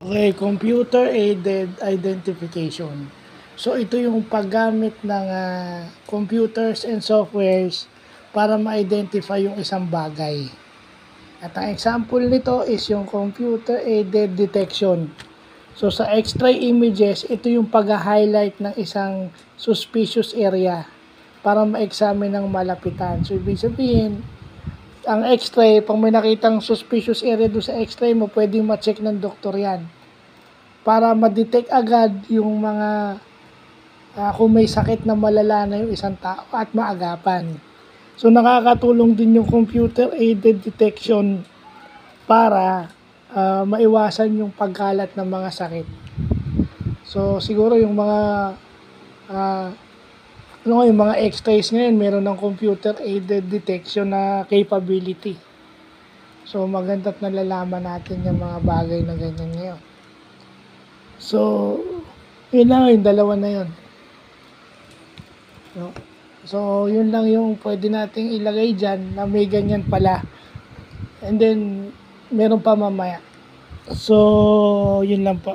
Okay, computer aided identification. So ito yung paggamit ng computers and softwares para ma-identify yung isang bagay. At ang example nito is yung computer aided detection. So sa X-ray images, ito yung pag-highlight ng isang suspicious area para ma-examine ng malapitan. So ibig sabihin, ang X-ray, pag may nakitang suspicious area doon sa X-ray mo, pwedeng ma-check ng doktor yan para ma-detect agad yung mga kung may sakit na malala na yung isang tao at maagapan. So nakakatulong din yung computer aided detection para maiwasan yung pagkalat ng mga sakit. So siguro yung mga yung mga X-rays ngayon meron ng computer aided detection na capability. So maganda't nalalaman natin yung mga bagay na ganyan ngayon. So yun lang, yung dalawa na yun. No? So yun lang yung pwede nating ilagay dyan na may ganyan pala. And then meron pa mamaya. So yun lang po.